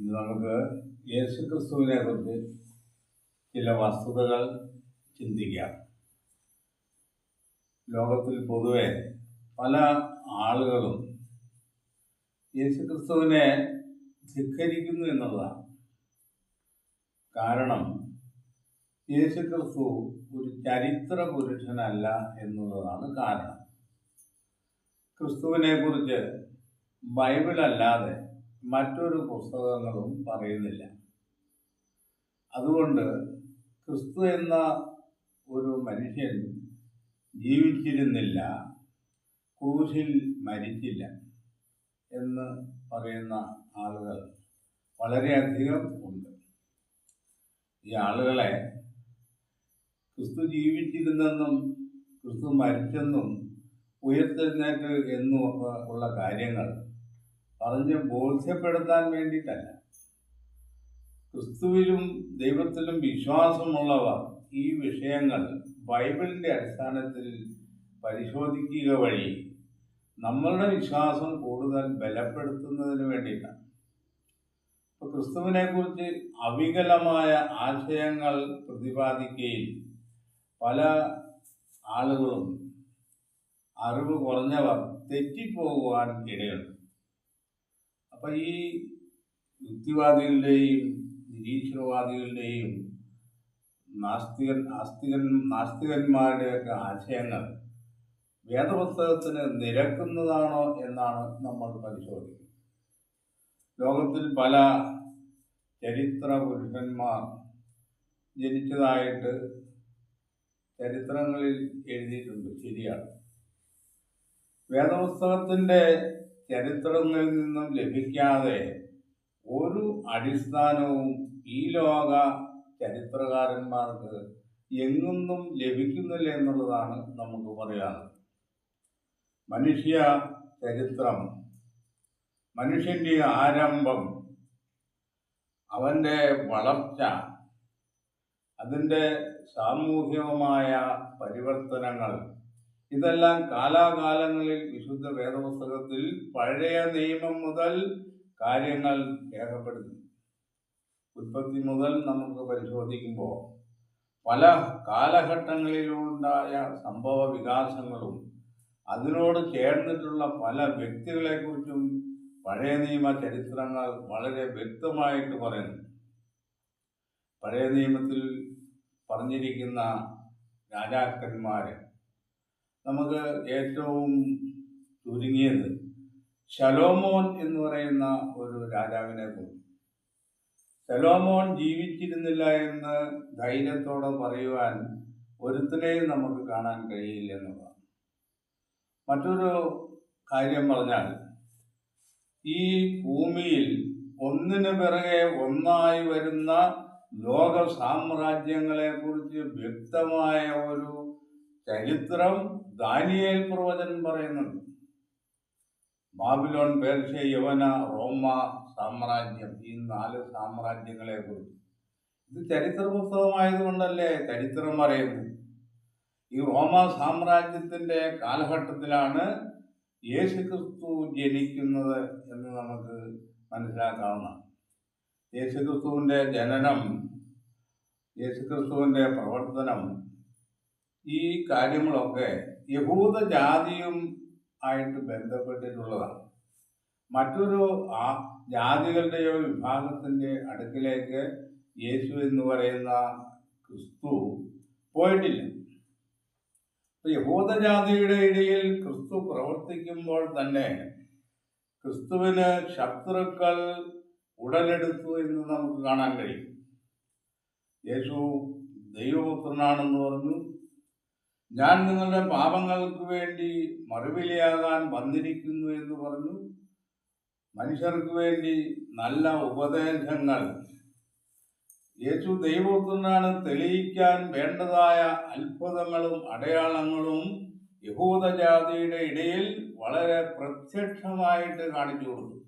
ഇന്ന് നമുക്ക് യേശുക്രിസ്തുവിനെ കുറിച്ച് ചില വസ്തുതകൾ ചിന്തിക്കാം. ലോകത്തിൽ പൊതുവെ പല ആളുകളും യേശുക്രിസ്തുവിനെ ധിക്കരിക്കുന്നു എന്നുള്ളതാണ്. കാരണം യേശുക്രിസ്തു ഒരു ചരിത്ര പുരുഷനല്ല എന്നുള്ളതാണ് കാരണം. ക്രിസ്തുവിനെ കുറിച്ച് ബൈബിളല്ലാതെ മറ്റൊരു പുസ്തകങ്ങളും പറയുന്നില്ല. അതുകൊണ്ട് ക്രിസ്തു എന്ന ഒരു മനുഷ്യൻ ജീവിച്ചിരുന്നില്ല, ക്രൂശിൽ മരിച്ചില്ല എന്ന് പറയുന്ന ആളുകൾ വളരെയധികം ഉണ്ട്. ഈ ആളുകളെ ക്രിസ്തു ജീവിച്ചിരുന്നെന്നും ക്രിസ്തു മരിച്ചെന്നും ഉയർത്തെഴുന്നേറ്റ് എന്നും ഒക്കെ ഉള്ള കാര്യങ്ങൾ പറഞ്ഞ് ബോധ്യപ്പെടുത്താൻ വേണ്ടിയിട്ടല്ല. ക്രിസ്തുവിലും ദൈവത്തിലും വിശ്വാസമുള്ളവർ ഈ വിഷയങ്ങൾ ബൈബിളിൻ്റെ അടിസ്ഥാനത്തിൽ പരിശോധിക്കുക വഴി നമ്മളുടെ വിശ്വാസം കൂടുതൽ ബലപ്പെടുത്തുന്നതിന് വേണ്ടിയിട്ടാണ്. ഇപ്പോൾ ക്രിസ്തുവിനെ കുറിച്ച് അവികലമായ ആശയങ്ങൾ പ്രതിപാദിക്കുകയും പല ആളുകളും അറിവ് കുറഞ്ഞവർ തെറ്റിപ്പോകുവാൻ ഇടയുണ്ട്. അപ്പം ഈ യുക്തിവാദികളുടെയും നിരീശ്വരവാദികളുടെയും നാസ്തികന്മാരുടെയൊക്കെ ആശയങ്ങൾ വേദപുസ്തകത്തിന് നിരക്കുന്നതാണോ എന്നാണ് നമ്മൾ പരിശോധിക്കുന്നത്. ലോകത്തിൽ പല ചരിത്ര പുരുഷന്മാർ ജനിച്ചതായിട്ട് ചരിത്രങ്ങളിൽ എഴുതിയിട്ടുണ്ട്, ശരിയാണ്. വേദപുസ്തകത്തിൻ്റെ ചരിത്രങ്ങളിൽ നിന്നും ലഭിക്കാതെ ഒരു അടിസ്ഥാനവും ഈ ലോക ചരിത്രകാരന്മാർക്ക് എങ്ങൊന്നും ലഭിക്കുന്നില്ല എന്നുള്ളതാണ് നമുക്ക് പറയാനുള്ളത്. മനുഷ്യ ചരിത്രം, മനുഷ്യൻ്റെ ആരംഭം, അവൻ്റെ വളർച്ച, അതിൻ്റെ സാമൂഹികമായ പരിവർത്തനങ്ങൾ, ഇതെല്ലാം കാലാകാലങ്ങളിൽ വിശുദ്ധ വേദപുസ്തകത്തിൽ പഴയ നിയമം മുതൽ കാര്യങ്ങൾ രേഖപ്പെടുത്തി. ഉൽപ്പത്തി മുതൽ നമുക്ക് പരിശോധിക്കുമ്പോൾ പല കാലഘട്ടങ്ങളിലുണ്ടായ സംഭവ വികാസങ്ങളും അതിനോട് ചേർന്നിട്ടുള്ള പല വ്യക്തികളെക്കുറിച്ചും പഴയ നിയമ ചരിത്രങ്ങൾ വളരെ വ്യക്തമായിട്ട് പറയുന്നു. പഴയ നിയമത്തിൽ പറഞ്ഞിരിക്കുന്ന രാജാക്കന്മാർ നമുക്ക് ഏറ്റവും ചുരുങ്ങിയത് ശലോമോൻ എന്ന് പറയുന്ന ഒരു രാജാവിനെ കുറിച്ച്. ശലോമോൻ ജീവിച്ചിരുന്നില്ല എന്ന് ധൈര്യത്തോടെ പറയുവാൻ ഒരുത്തനെയും നമുക്ക് കാണാൻ കഴിയില്ല എന്നുള്ളതാണ്. മറ്റൊരു കാര്യം പറഞ്ഞാൽ, ഈ ഭൂമിയിൽ ഒന്നിനു പിറകെ ഒന്നായി വരുന്ന ലോക സാമ്രാജ്യങ്ങളെ കുറിച്ച് വ്യക്തമായ ഒരു ചരിത്രം ദാനിയേൽ പ്രവചനം പറയുന്നുണ്ട്. ബാബിലോൺ, പേർഷ്യ, യവന, റോമ സാമ്രാജ്യം, ഈ 4 സാമ്രാജ്യങ്ങളെ കുറിച്ച്. ഇത് ചരിത്ര പുസ്തകമായതുകൊണ്ടല്ലേ ചരിത്രം പറയുന്നത്. ഈ റോമ സാമ്രാജ്യത്തിൻ്റെ കാലഘട്ടത്തിലാണ് യേശുക്രിസ്തു ജനിക്കുന്നത് എന്ന് നമുക്ക് മനസ്സിലാക്കാവുന്നതാണ്. യേശുക്രിസ്തുവിൻ്റെ ജനനം, യേശുക്രിസ്തുവിൻ്റെ പ്രവർത്തനം, ഈ കാര്യങ്ങളൊക്കെ യഹൂദ ജാതിയും ആയിട്ട് ബന്ധപ്പെട്ടിട്ടുള്ളതാണ്. മറ്റൊരു ജാതികളുടെയോ വിഭാഗത്തിൻ്റെ അടുക്കിലേക്ക് യേശു എന്ന് പറയുന്ന ക്രിസ്തു പോയിട്ടില്ല. യഹൂദജാതിയുടെ ഇടയിൽ ക്രിസ്തു പ്രവർത്തിക്കുമ്പോൾ തന്നെ ക്രിസ്തുവിന് ശത്രുക്കൾ ഉടലെടുത്തു എന്ന് നമുക്ക് കാണാൻ കഴിയും. യേശു ദൈവപുത്രനാണെന്ന് പറഞ്ഞു. ഞാൻ നിങ്ങളുടെ പാപങ്ങൾക്ക് വേണ്ടി മറുവിലയാകാൻ വന്നിരിക്കുന്നു എന്ന് പറഞ്ഞു. മനുഷ്യർക്ക് വേണ്ടി നല്ല ഉപദേശങ്ങൾ, യേശു ദൈവപുത്രനാണ് തെളിയിക്കാൻ വേണ്ടതായ അത്ഭുതങ്ങളും അടയാളങ്ങളും യഹൂദജാതിയുടെ ഇടയിൽ വളരെ പ്രത്യക്ഷമായിട്ട് കാണിച്ചു കൊടുത്തു.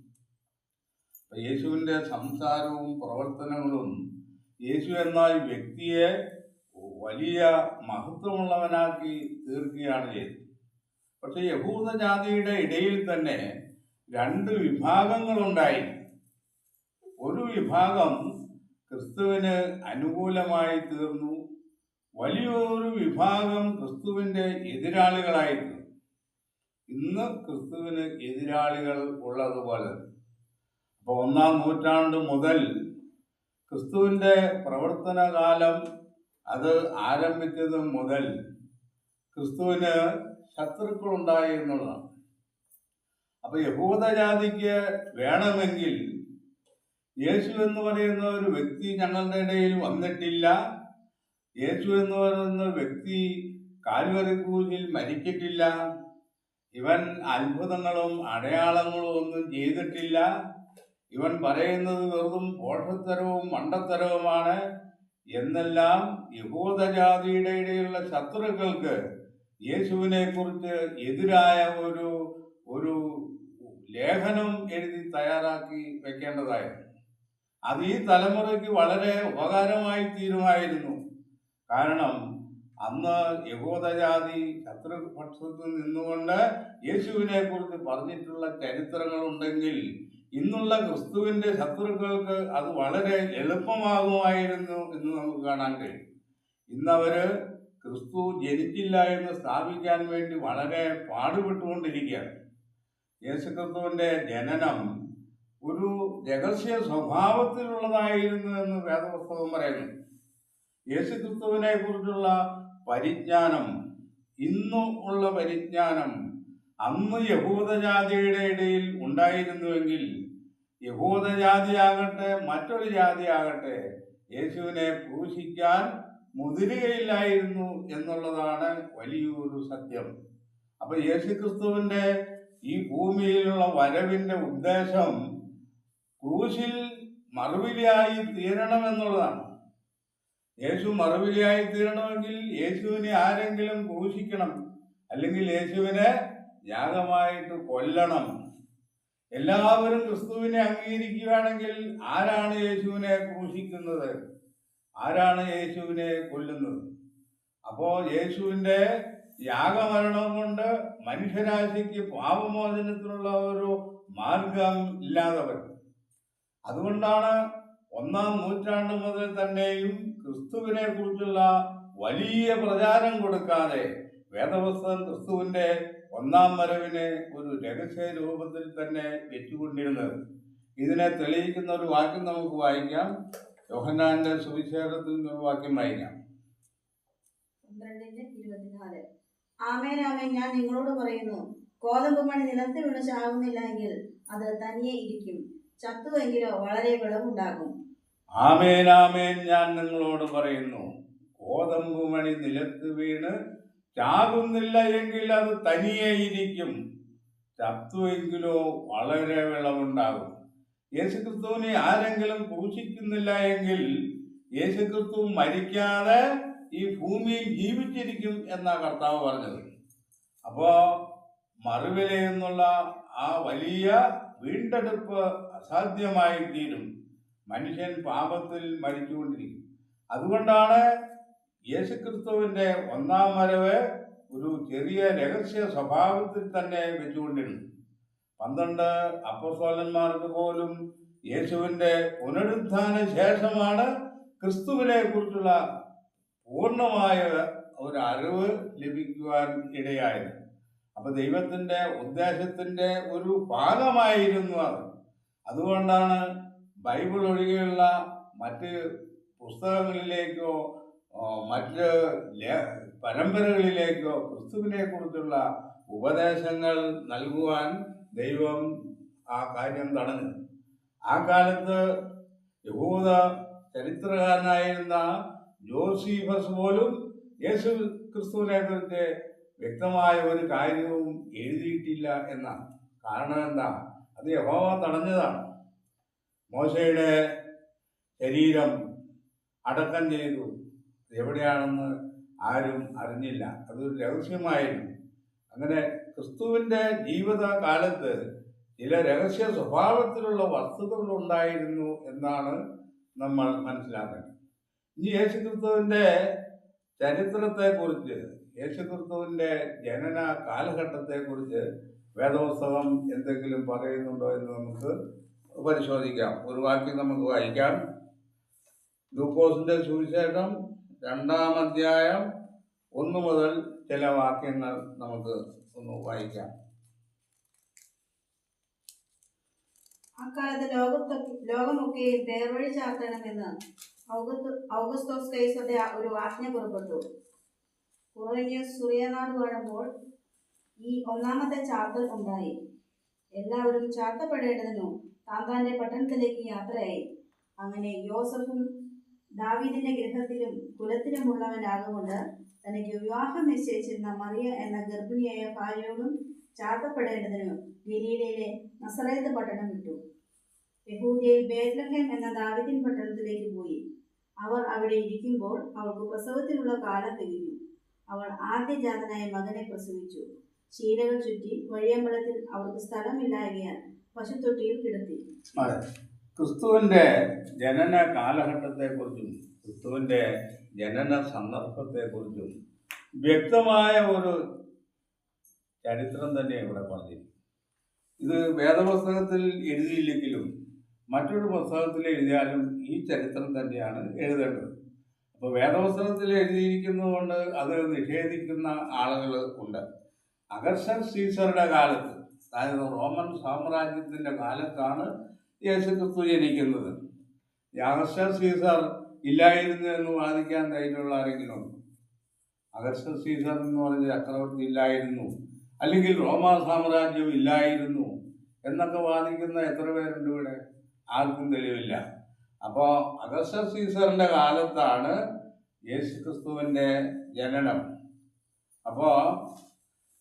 യേശുവിൻ്റെ സംസാരവും പ്രവർത്തനങ്ങളും യേശു എന്ന വ്യക്തിയെ വലിയ മഹത്വമുള്ളവനാക്കി തീർക്കുകയാണ് ചെയ്തത്. പക്ഷെ യഹൂദജാതിയുടെ ഇടയിൽ തന്നെ 2 വിഭാഗങ്ങളുണ്ടായി. ഒരു വിഭാഗം ക്രിസ്തുവിന് അനുകൂലമായി തീർന്നു, വലിയൊരു വിഭാഗം ക്രിസ്തുവിൻ്റെ എതിരാളികളായി തീർന്നു. ഇന്ന് ക്രിസ്തുവിന് എതിരാളികൾ ഉള്ളതുപോലെ. അപ്പോൾ 1-ാം നൂറ്റാണ്ട് മുതൽ ക്രിസ്തുവിൻ്റെ പ്രവർത്തനകാലം അത് ആരംഭിച്ചത് മുതൽ ക്രിസ്തുവിന് ശത്രുക്കളുണ്ടായി എന്നുള്ളതാണ്. അപ്പൊ യഹൂദജാതിക്ക് വേണമെങ്കിൽ യേശു എന്ന് പറയുന്ന ഒരു വ്യക്തി ഞങ്ങളുടെ ഇടയിൽ വന്നിട്ടില്ല, യേശു എന്ന് പറയുന്ന വ്യക്തി കാൽവരി ക്രൂശിൽ മരിച്ചിട്ടില്ല, ഇവൻ അത്ഭുതങ്ങളും അടയാളങ്ങളും ഒന്നും ചെയ്തിട്ടില്ല, ഇവൻ പറയുന്നത് വെറും പോഷത്തരവും മണ്ടത്തരവുമാണ് എന്നെല്ലാം യഹൂദജാതിയുടെ ഇടയിലുള്ള ശത്രുക്കൾക്ക് യേശുവിനെ കുറിച്ച് എതിരായ ഒരു ലേഖനം എഴുതി തയ്യാറാക്കി വെക്കേണ്ടതായിരുന്നു. അത് ഈ തലമുറയ്ക്ക് വളരെ ഉപകാരമായി തീരുമായിരുന്നു. കാരണം അന്ന് യഹൂദജാതി ശത്രുപക്ഷത്തിൽ നിന്നുകൊണ്ട് യേശുവിനെ കുറിച്ച് പറഞ്ഞിട്ടുള്ള ചരിത്രങ്ങളുണ്ടെങ്കിൽ ഇന്നുള്ള ക്രിസ്തുവിൻ്റെ ശത്രുക്കൾക്ക് അത് വളരെ എളുപ്പമാകുമായിരുന്നു എന്ന് നമുക്ക് കാണാൻ കഴിയും. ഇന്നവര് ക്രിസ്തു ജനിച്ചില്ല എന്ന് സ്ഥാപിക്കാൻ വേണ്ടി വളരെ പാടുപെട്ടുകൊണ്ടിരിക്കുകയാണ്. യേശുക്രിസ്തുവിൻ്റെ ജനനം ഒരു രഹസ്യ സ്വഭാവത്തിലുള്ളതായിരുന്നു എന്ന് വേദപുസ്തകം പറയുന്നു. യേശുക്രിസ്തുവിനെ കുറിച്ചുള്ള പരിജ്ഞാനം, ഇന്നും ഉള്ള പരിജ്ഞാനം അന്ന് യഹൂദജാതിയുടെ ഇടയിൽ ഉണ്ടായിരുന്നുവെങ്കിൽ യഹൂദജാതിയാകട്ടെ മറ്റൊരു ജാതിയാകട്ടെ യേശുവിനെ ക്രൂശിക്കാൻ മുതിരുകയില്ലായിരുന്നു എന്നുള്ളതാണ് വലിയൊരു സത്യം. അപ്പൊ യേശുക്രിസ്തുവിൻ്റെ ഈ ഭൂമിയിലുള്ള വരവിൻ്റെ ഉദ്ദേശം ക്രൂശിൽ മറുവിലയായി തീരണമെന്നുള്ളതാണ്. യേശു മറുവിലയായി തീരണമെങ്കിൽ യേശുവിനെ ആരെങ്കിലും ക്രൂശിക്കണം, അല്ലെങ്കിൽ യേശുവിനെ യാഗമായിട്ട് കൊല്ലണം. എല്ലാവരും ക്രിസ്തുവിനെ അംഗീകരിക്കുകയാണെങ്കിൽ ആരാണ് യേശുവിനെ ക്രൂശിക്കുന്നത്, ആരാണ് യേശുവിനെ കൊല്ലുന്നത്? അപ്പോൾ യേശുവിൻ്റെ യാഗമരണം കൊണ്ട് മനുഷ്യരാശിക്ക് പാപമോചനത്തിനുള്ള ഒരു മാർഗം ഇല്ലാതെ വരും. അതുകൊണ്ടാണ് 1-ാം നൂറ്റാണ്ട് മുതൽ തന്നെയും ക്രിസ്തുവിനെ കുറിച്ചുള്ള വലിയ പ്രചാരം കൊടുക്കാതെ വേദപുസ്തകം ക്രിസ്തുവിൻ്റെ 1-ാം വരവിനെ ഒരു രഹസ്യ രൂപത്തിൽ തന്നെ വെച്ചുകൊണ്ടിരുന്നത്. ഇതിനെ തെളിയിക്കുന്ന ഒരു വാക്യം നമുക്ക് വായിക്കാം. യോഹന്നാന്റെ സുവിശേഷത്തിൽ നിന്ന് വാക്യം വായിക്കാം. 12:24. ആമേൻ ആമേൻ ഞാൻ നിങ്ങളോട് പറയുന്നു, കോതമ്പ് മണി നിലത്ത് വീണ് ചാകുന്നില്ല എങ്കിൽ അത് തനിയെ ഇരിക്കും, ചത്തുവെങ്കിലോ വളരെ വിളവുണ്ടാകും. ആമേൻ ആമേൻ ഞാൻ നിങ്ങളോട് പറയുന്നു, കോതമ്പ് മണി നിലത്ത് വീണ് ചാകുന്നില്ല എങ്കിൽ അത് തനിയെ ഇരിക്കും, ചത്തുവെങ്കിലോ വളരെ വിളവുണ്ടാകും. യേശുക്രിസ്തുവിനെ ആരെങ്കിലും ക്രൂശിക്കുന്നില്ല എങ്കിൽ യേശുക്രിസ്തു മരിക്കാതെ ഈ ഭൂമിയിൽ ജീവിച്ചിരിക്കും എന്നാ കർത്താവ് പറഞ്ഞത്. അപ്പോ മറുവില എന്നുള്ള ആ വലിയ വീണ്ടെടുപ്പ് അസാധ്യമായി തീരും. മനുഷ്യൻ പാപത്തിൽ മരിച്ചുകൊണ്ടിരിക്കും. അതുകൊണ്ടാണ് യേശുക്രിസ്തുവിൻ്റെ 1-ാം വരവ് ഒരു ചെറിയ രഹസ്യ സ്വഭാവത്തിൽ തന്നെ വെച്ചുകൊണ്ടിരുന്നു. 12 അപ്പോസ്തലന്മാർക്ക് പോലും യേശുവിൻ്റെ പുനരുത്ഥാന ശേഷമാണ് ക്രിസ്തുവിനെ കുറിച്ചുള്ള പൂർണ്ണമായ ഒരു അറിവ് ലഭിക്കുവാൻ ഇടയായത്. അപ്പൊ ദൈവത്തിൻ്റെ ഉദ്ദേശത്തിൻ്റെ ഒരു ഭാഗമായിരുന്നു അത്. അതുകൊണ്ടാണ് ബൈബിൾ ഒഴികെയുള്ള മറ്റ് പുസ്തകങ്ങളിലേക്കോ മറ്റ് പരമ്പരകളിലേക്കോ ക്രിസ്തുവിനെ കുറിച്ചുള്ള ഉപദേശങ്ങൾ നൽകുവാൻ ദൈവം ആ കാര്യം തടഞ്ഞു. ആ കാലത്ത് യഹൂദ ചരിത്രകാരനായിരുന്ന ജോസീഫസ് പോലും യേശു ക്രിസ്തുവിനെ കുറിച്ച് വ്യക്തമായ ഒരു കാര്യവും എഴുതിയിട്ടില്ല എന്നാണ്. കാരണം എന്താ? അത് യഹോവ തടഞ്ഞതാണ്. മോശയുടെ ശരീരം അടക്കം ചെയ്തു, എവിടെയാണെന്ന് ആരും അറിഞ്ഞില്ല, അതൊരു രഹസ്യമായിരുന്നു. അങ്ങനെ ക്രിസ്തുവിൻ്റെ ജീവിതകാലത്ത് ചില രഹസ്യ സ്വഭാവത്തിലുള്ള വസ്തുതകൾ ഉണ്ടായിരുന്നു എന്നാണ് നമ്മൾ മനസ്സിലാക്കേണ്ടത്. ഇനി യേശുക്രിസ്തുവിൻ്റെ ചരിത്രത്തെക്കുറിച്ച്, യേശുക്രിസ്തുവിൻ്റെ ജനന കാലഘട്ടത്തെക്കുറിച്ച് വേദപുസ്തകം എന്തെങ്കിലും പറയുന്നുണ്ടോ എന്ന് നമുക്ക് പരിശോധിക്കാം. ഒരു വാക്യം നമുക്ക് വായിക്കാം. ലൂക്കോസിന്റെ സുവിശേഷം 2-ാം അധ്യായം 1 മുതൽ ചില വാക്യങ്ങൾ നമുക്ക് ഒന്ന് വായിക്കാം. അക്കാലത്ത് ലോകമൊക്കെയും പേർവഴി ചാർത്തണമെന്ന് ഔഗസ്തോസ് കൈസറുടെ ഒരു ആജ്ഞ പുറപ്പെട്ടു. കുറേന്യസ് സുറിയനാട് വാഴുമ്പോൾ ഈ ഒന്നാമത്തെ ചാർത്തൽ ഉണ്ടായി. എല്ലാവരും ചാർത്തപ്പെടേണ്ടതിനു താന്താന്റെ പട്ടണത്തിലേക്ക് യാത്രയായി. അങ്ങനെ യോസഫും ദാവീദിന്റെ ഗൃഹത്തിലും കുലത്തിലുമുള്ളവനാകൊണ്ട് തനിക്ക് വിവാഹം നിശ്ചയിച്ചിരുന്ന മറിയ എന്ന ഗർഭിണിയായ ഭാര്യയോടും ചാർത്തപ്പെടേണ്ടതിനു ഗലീലയിലെ നസറേത്ത് പട്ടണം വിട്ടു. യഹൂദയിൽ ബേത്ലഹേം എന്ന ദാവീദിൻ പട്ടണത്തിലേക്ക് പോയി. അവർ അവിടെ ഇരിക്കുമ്പോൾ അവൾക്ക് പ്രസവത്തിനുള്ള കാലം തികഞ്ഞു. അവൾ ആദ്യജാതനായ മകനെ പ്രസവിച്ചു. ശീലകൾ ചുറ്റി വഴിയമ്പലത്തിൽ അവർക്ക് സ്ഥലമില്ലായകയാൽ പശുത്തൊട്ടിയിൽ കിടത്തി. ക്രിസ്തുവിന്റെ ജനന കാലഘട്ടത്തെക്കുറിച്ചും ക്രിസ്തുവിന്റെ ജനന സന്ദർഭത്തെക്കുറിച്ചും വ്യക്തമായ ഒരു ചരിത്രം തന്നെ ഇവിടെ പറഞ്ഞിരിക്കും. ഇത് വേദപുസ്തകത്തിൽ എഴുതിയില്ലെങ്കിലും മറ്റൊരു പുസ്തകത്തിൽ എഴുതിയാലും ഈ ചരിത്രം തന്നെയാണ് എഴുതേണ്ടത്. അപ്പോൾ വേദപുസ്തകത്തിൽ എഴുതിയിരിക്കുന്നതുകൊണ്ട് അത് നിഷേധിക്കുന്ന ആളുകൾ ഉണ്ട്. അഗസ്റ്റസ് സീസറുടെ കാലത്ത്, അതായത് റോമൻ സാമ്രാജ്യത്തിൻ്റെ കാലത്താണ് യേശുക്രിസ്തു ജനിക്കുന്നത്. അഗസ്റ്റസ് സീസർ ഇല്ലായിരുന്നു എന്ന് വാദിക്കാൻ ധൈര്യമുള്ള ആരെങ്കിലും ഉണ്ട്? അഗസ്റ്റസ് സീസർ എന്ന് പറഞ്ഞ ചക്രവർത്തി ഇല്ലായിരുന്നു, അല്ലെങ്കിൽ റോമാ സാമ്രാജ്യം ഇല്ലായിരുന്നു എന്നൊക്കെ വാദിക്കുന്ന എത്ര പേരുണ്ട് ഇവിടെ? ആർക്കും തെളിവില്ല. അപ്പോൾ അഗസ്റ്റസ് സീസറിൻ്റെ കാലത്താണ് യേശുക്രിസ്തുവിൻ്റെ ജനനം. അപ്പോൾ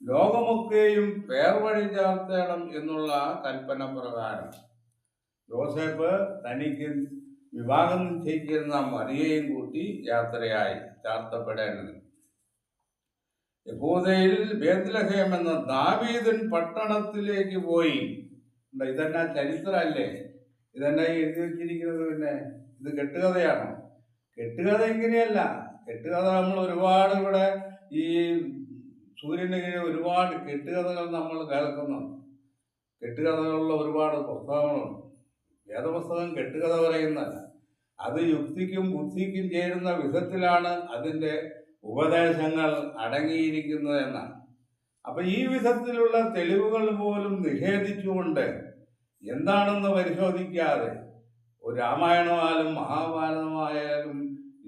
ലോകമൊക്കെയും പേർവഴി ചാർത്തണം എന്നുള്ള കൽപ്പന പ്രകാരം യോസേപ്പ് തനിക്ക് വിവാഹം നിശ്ചയിച്ചിരുന്ന മറിയയും കൂട്ടി യാത്രയായി ചാർത്തപ്പെടേണ്ടത്. യഹൂദയിൽ ബേത്ലഹേം എന്ന ദാവീദിൻ പട്ടണത്തിലേക്ക് പോയി. ഇതെന്നാ ചരിത്രമല്ലേ? ഇതെന്നാ എഴുതി വെച്ചിരിക്കുന്നത്? പിന്നെ ഇത് കെട്ടുകഥയാണോ? കെട്ടുകഥ ഇങ്ങനെയല്ല. കെട്ടുകഥ നമ്മൾ ഒരുപാട് ഇവിടെ ഈ സൂര്യന് കീഴിൽ ഒരുപാട് കെട്ടുകഥകൾ നമ്മൾ കേൾക്കുന്നുണ്ട്. കെട്ടുകഥകളുള്ള ഒരുപാട് പുസ്തകങ്ങളുണ്ട്. വേദപുസ്തകം കെട്ടുകഥ പറയുന്നതല്ല. അത് യുക്തിക്കും ബുദ്ധിക്കും ചേരുന്ന വിധത്തിലാണ് അതിൻ്റെ ഉപദേശങ്ങൾ അടങ്ങിയിരിക്കുന്നത് എന്നാണ്. അപ്പം ഈ വിധത്തിലുള്ള തെളിവുകൾ പോലും നിഷേധിച്ചുകൊണ്ട് എന്താണെന്ന് പരിശോധിക്കാതെ ഒരു രാമായണമായാലും മഹാഭാരതമായാലും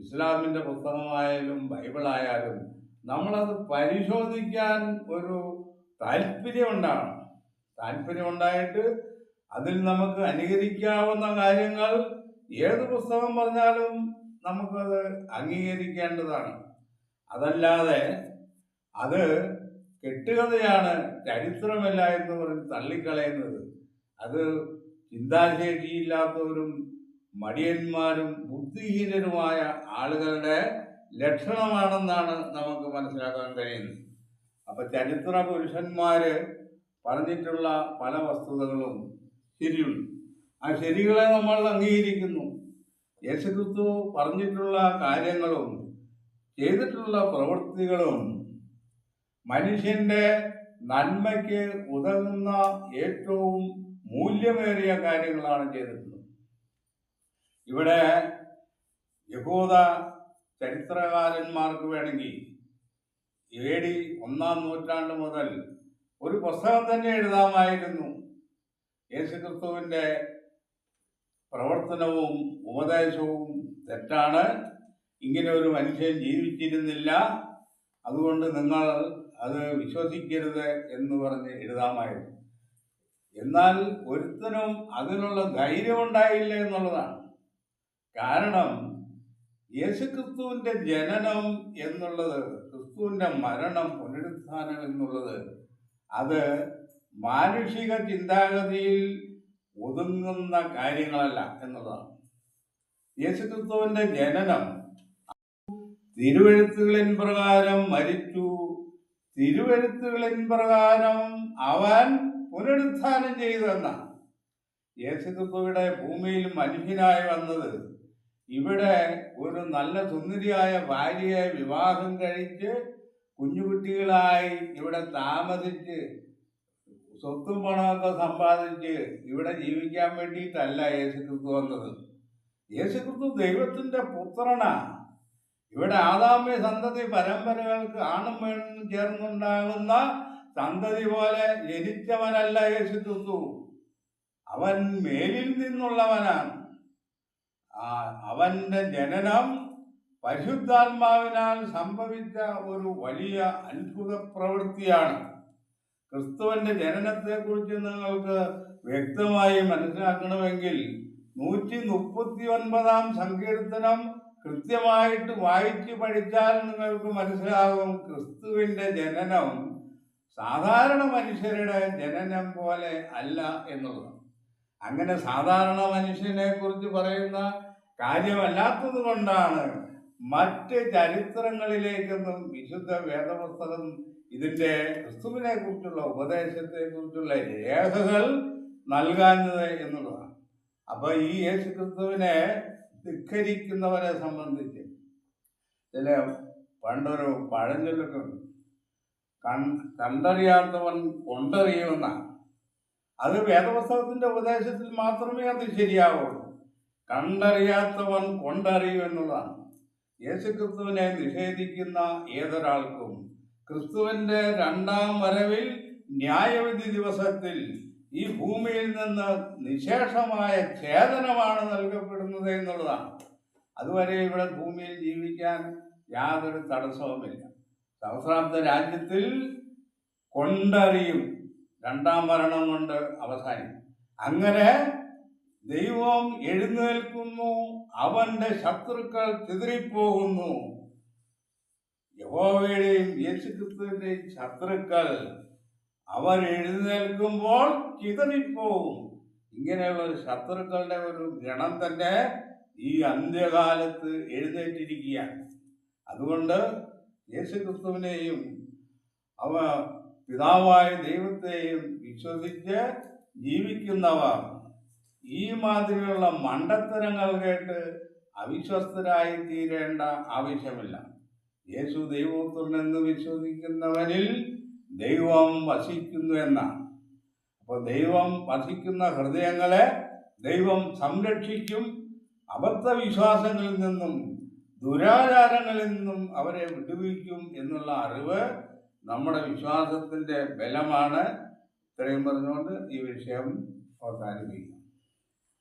ഇസ്ലാമിൻ്റെ പുസ്തകമായാലും ബൈബിളായാലും നമ്മളത് പരിശോധിക്കാൻ ഒരു താല്പര്യമുണ്ടാകണം. താല്പര്യമുണ്ടായിട്ട് അതിൽ നമുക്ക് അനുകരിക്കാവുന്ന കാര്യങ്ങൾ ഏത് പുസ്തകം പറഞ്ഞാലും നമുക്കത് അംഗീകരിക്കേണ്ടതാണ്. അതല്ലാതെ അത് കെട്ടുകഥയാണ്, ചരിത്രമല്ല എന്ന് പറഞ്ഞ് തള്ളിക്കളയുന്നത് അത് ചിന്താശേഷിയില്ലാത്തവരും മടിയന്മാരും ബുദ്ധിഹീനരുമായ ആളുകളുടെ ലക്ഷണമാണെന്നാണ് നമുക്ക് മനസ്സിലാക്കാൻ കഴിയുന്നത്. അപ്പം ചരിത്ര പുരുഷന്മാര് പറഞ്ഞിട്ടുള്ള പല വസ്തുതകളും ശരിയുണ്ട്. ആ ശരികളെ നമ്മൾ അംഗീകരിക്കുന്നു. യേശുക്രിസ്തു പറഞ്ഞിട്ടുള്ള കാര്യങ്ങളും ചെയ്തിട്ടുള്ള പ്രവൃത്തികളും മനുഷ്യന്റെ നന്മയ്ക്ക് ഉതകുന്ന ഏറ്റവും മൂല്യമേറിയ കാര്യങ്ങളാണ് ചെയ്തിട്ടുള്ളത്. ഇവിടെ യഹൂദ ചരിത്രകാരന്മാർക്ക് വേണമെങ്കിൽ AD 1-ാം നൂറ്റാണ്ട് മുതൽ ഒരു പുസ്തകം തന്നെ എഴുതാമായിരുന്നു. യേശുക്രിസ്തുവിൻ്റെ പ്രവർത്തനവും ഉപദേശവും തെറ്റാണ്, ഇങ്ങനെ ഒരു മനുഷ്യൻ ജീവിച്ചിരുന്നില്ല, അതുകൊണ്ട് നിങ്ങൾ അത് വിശ്വസിക്കരുത് എന്ന് പറഞ്ഞ് എഴുതാമായിരുന്നു. എന്നാൽ ഒരുത്തനും അതിനുള്ള ധൈര്യമുണ്ടായില്ല എന്നുള്ളതാണ്. കാരണം യേശുക്രിസ്തുവിൻ്റെ ജനനം എന്നുള്ളത്, ക്രിസ്തുവിൻ്റെ മരണം, പുനരുത്ഥാനം എന്നുള്ളത് അത് മാനുഷിക ചിന്താഗതിയിൽ ഒതുങ്ങുന്ന കാര്യങ്ങളല്ല എന്നുള്ളതാണ്. യേശുക്രിസ്തുവിൻ്റെ ജനനം തിരുവെഴുത്തുകളിൻ പ്രകാരം മരിച്ചു, തിരുവെഴുത്തുകളിൻ പ്രകാരം അവൻ പുനരുത്ഥാനം ചെയ്തെന്നാണ്. യേശുക്രിസ്തുവിടെ ഭൂമിയിൽ മനുഷ്യനായി വന്നത് ഇവിടെ ഒരു നല്ല സുന്ദരിയായ ഭാര്യയെ വിവാഹം കഴിച്ച് കുഞ്ഞുകുട്ടികളായി ഇവിടെ താമസിച്ച് സ്വത്തും പണമൊക്കെ സമ്പാദിച്ച് ഇവിടെ ജീവിക്കാൻ വേണ്ടിയിട്ടല്ല യേശുക്രിസ്തു വന്നത്. യേശുക്രിസ്തു ദൈവത്തിൻ്റെ പുത്രനാണ്. ഇവിടെ ആദാമ്യ സന്തതി പരമ്പരകൾക്ക് ആണും പെണ്ണും ചേർന്നുണ്ടാകുന്ന സന്തതി പോലെ ജനിച്ചവനല്ല യേശുക്രിസ്തു. അവൻ മേലിൽ നിന്നുള്ളവനാണ്. അവന്റെ ജനനം പരിശുദ്ധാത്മാവിനാൽ സംഭവിച്ച ഒരു വലിയ അത്ഭുത പ്രവൃത്തിയാണ്. ക്രിസ്തുവിന്റെ ജനനത്തെക്കുറിച്ച് നിങ്ങൾക്ക് വ്യക്തമായി മനസ്സിലാക്കണമെങ്കിൽ 139 സങ്കീർത്തനം കൃത്യമായിട്ട് വായിച്ച് പഠിച്ചാൽ നിങ്ങൾക്ക് മനസ്സിലാകും ക്രിസ്തുവിന്റെ ജനനം സാധാരണ മനുഷ്യരുടെ ജനനം പോലെ അല്ല എന്നുള്ളത്. അങ്ങനെ സാധാരണ മനുഷ്യനെ കുറിച്ച് പറയുന്ന കാര്യമല്ലാത്തത് കൊണ്ടാണ് മറ്റ് ചരിത്രങ്ങളിലേക്കൊന്നും വിശുദ്ധ വേദപുസ്തകം ഇതിൻ്റെ ക്രിസ്തുവിനെ കുറിച്ചുള്ള ഉപദേശത്തെ കുറിച്ചുള്ള രേഖകൾ നൽകാഞ്ഞത് എന്നുള്ളതാണ്. അപ്പൊ ഈ യേശു ക്രിസ്തുവിനെ ധിക്കരിക്കുന്നവരെ സംബന്ധിച്ച് ചില പണ്ടൊരു പഴഞ്ചൊല്ലൊക്കെ കണ്ടറിയാത്തവൻ കൊണ്ടറിയുമെന്നാണ്. അത് വേദപുസ്തകത്തിന്റെ ഉപദേശത്തിൽ മാത്രമേ അത് ശരിയാവുള്ളൂ. കണ്ടറിയാത്തവൻ കൊണ്ടറിയൂ എന്നുള്ളതാണ്. യേശു ക്രിസ്തുവിനെ നിഷേധിക്കുന്ന ഏതൊരാൾക്കും ക്രിസ്തുവിന്റെ 2ാം വരവിൽ ന്യായവിധി ദിവസത്തിൽ ഈ ഭൂമിയിൽ നിന്ന് നിശേഷമായ ഛേദനമാണ് നൽകപ്പെടുന്നത് എന്നുള്ളതാണ്. അതുവരെ ഇവിടെ ഭൂമിയിൽ ജീവിക്കാൻ യാതൊരു തടസ്സവുമില്ല. സഹസ്രാബ്ദ രാജ്യത്തിൽ കൊണ്ടറിയും 2ാം മരണം കൊണ്ട് അവസാനിക്കും. അങ്ങനെ ദൈവം എഴുന്നേൽക്കുന്നു, അവന്റെ ശത്രുക്കൾ ചിതറിപ്പോകുന്നു. യഹോവയുടെയും യേശുക്രിസ്തുവിന്റെയും ശത്രുക്കൾ അവർ എഴുന്നേൽക്കുമ്പോൾ ചിതറിപ്പോകും. ഇങ്ങനെയുള്ള ഒരു ശത്രുക്കളുടെ ഒരു ഗണം തന്നെ ഈ അന്ത്യകാലത്ത് എഴുന്നേറ്റിരിക്കുകയാണ്. അതുകൊണ്ട് യേശുക്രിസ്തുവിനെയും പിതാവായ ദൈവത്തെയും വിശ്വസിച്ച് ജീവിക്കുന്നവർ ഈ മാതിരിയുള്ള മണ്ടത്തരങ്ങൾ കേട്ട് അവിശ്വസ്തരായി തീരേണ്ട ആവശ്യമില്ല. യേശു ദൈവപുത്രനെന്ന് വിശ്വസിക്കുന്നവരിൽ ദൈവം വസിക്കുന്നു എന്നാണ്. അപ്പോൾ ദൈവം വസിക്കുന്ന ഹൃദയങ്ങളെ ദൈവം സംരക്ഷിക്കും. അബദ്ധവിശ്വാസങ്ങളിൽ നിന്നും ദുരാചാരങ്ങളിൽ നിന്നും അവരെ വിടുവിക്കും എന്നുള്ള അറിവ് നമ്മുടെ വിശ്വാസത്തിൻ്റെ ബലമാണ്. ഇത്രയും പറഞ്ഞുകൊണ്ട് ഈ വിഷയം അവസാനിപ്പിക്കും.